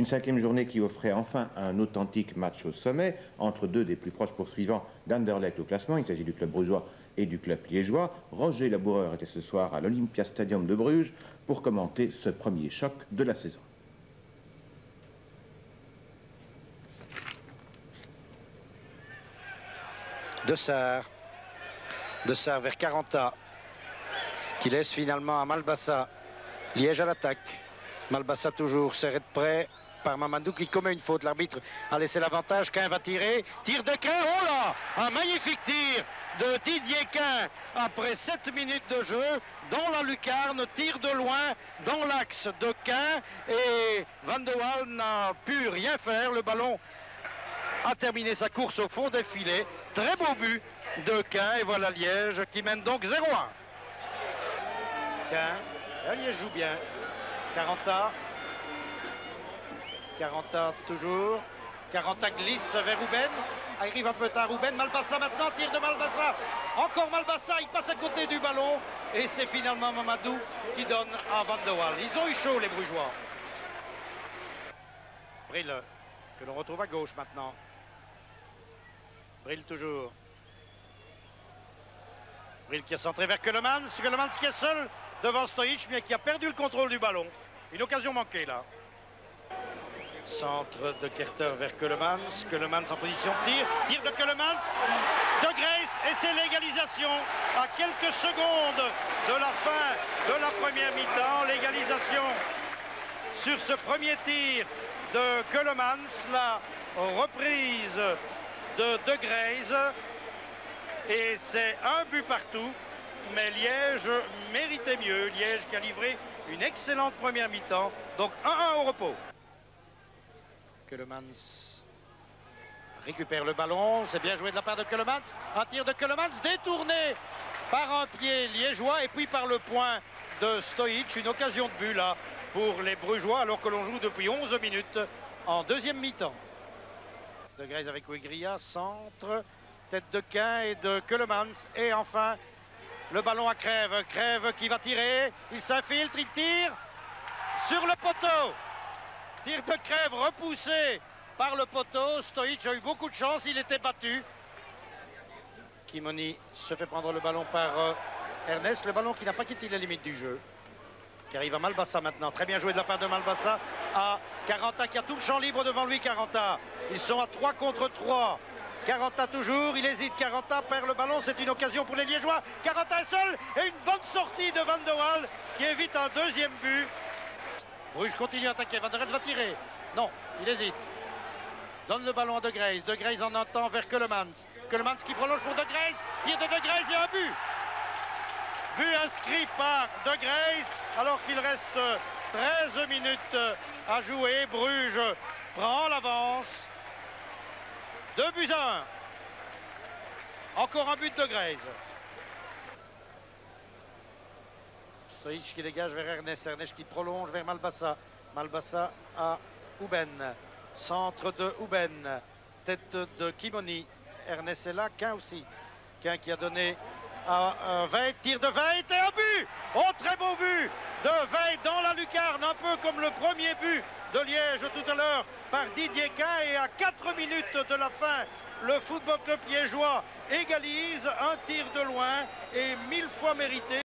Une cinquième journée qui offrait enfin un authentique match au sommet entre deux des plus proches poursuivants d'Anderlecht au classement. Il s'agit du club brugeois et du club liégeois. Roger Laboureur était ce soir à l'Olympia Stadium de Bruges pour commenter ce premier choc de la saison. De Sarre vers Caranta, qui laisse finalement à Malbassa. Liège à l'attaque. Malbassa toujours serré de près par Mamadou qui commet une faute. L'arbitre a laissé l'avantage. Quin va tirer. Tir de Quin. Oh là! Un magnifique tir de Didier Quin après 7 minutes de jeu dans la lucarne. Tir de loin dans l'axe de Quin. Et Van de Waal n'a pu rien faire. Le ballon a terminé sa course au fond des filets. Très beau but de Quin. Et voilà Liège qui mène donc 0-1. Quin. Liège joue bien. Caranta toujours. Caranta glisse vers Rouben. Arrive un peu tard Rouben. Malbassa maintenant. Tir de Malbassa. Encore Malbassa. Il passe à côté du ballon. Et c'est finalement Mamadou qui donne à Van de Waal. Ils ont eu chaud les Brugeois. Brille que l'on retrouve à gauche maintenant. Brille toujours. Brille qui est centré vers Keulemans. Keulemans qui est seul devant Stojic, mais qui a perdu le contrôle du ballon. Une occasion manquée là. Centre de Kerter vers Keulemans. Keulemans en position de tir. Tir de Keulemans. De Grace. Et c'est l'égalisation à quelques secondes de la fin de la première mi-temps. L'égalisation sur ce premier tir de Keulemans. La reprise de Grace. Et c'est un but partout. Mais Liège méritait mieux. Liège qui a livré une excellente première mi-temps. Donc 1-1 au repos. Keulemans récupère le ballon. C'est bien joué de la part de Keulemans. Un tir de Keulemans détourné par un pied liégeois et puis par le point de Stojic. Une occasion de but là pour les Brugeois alors que l'on joue depuis 11 minutes en deuxième mi-temps. De Grace avec Ouigria. Centre. Tête de Quin et de Keulemans. Et enfin le ballon à Crève. Crève qui va tirer. Il s'infiltre, il tire sur le poteau. Tir de Crève repoussé par le poteau. Stojic a eu beaucoup de chance, il était battu. Kimoni se fait prendre le ballon par Ernest. Le ballon qui n'a pas quitté les limites du jeu. Qui arrive à Malbassa maintenant. Très bien joué de la part de Malbassa à Caranta qui a tout le champ libre devant lui. Caranta. Ils sont à 3 contre 3. Caranta toujours, il hésite, Caranta perd le ballon, c'est une occasion pour les Liégeois. Caranta est seul et une bonne sortie de Van de Waal qui évite un deuxième but. Bruges continue à attaquer, Van der Elst va tirer. Non, il hésite. Donne le ballon à De Grace. De Grace en un temps vers Keulemans. Keulemans qui prolonge pour De Grace. Tire de Grace et un but. But inscrit par De Grace alors qu'il reste 13 minutes à jouer. Bruges prend l'avance. 2-1. Encore un but de Grace. Stojic qui dégage vers Ernest. Ernest qui prolonge vers Malbassa. Malbassa à Houben. Centre de Houben. Tête de Kimoni. Ernest est là. Quin aussi. Quin qui a donné à Veit. Tir de Veit et un but. Oh, très beau but de Veit dans la lucarne. Un peu comme le premier but de Liège tout à l'heure par Didier Quin. Et à 4 minutes de la fin, le Football Club liégeois égalise un tir de loin et 1000 fois mérité.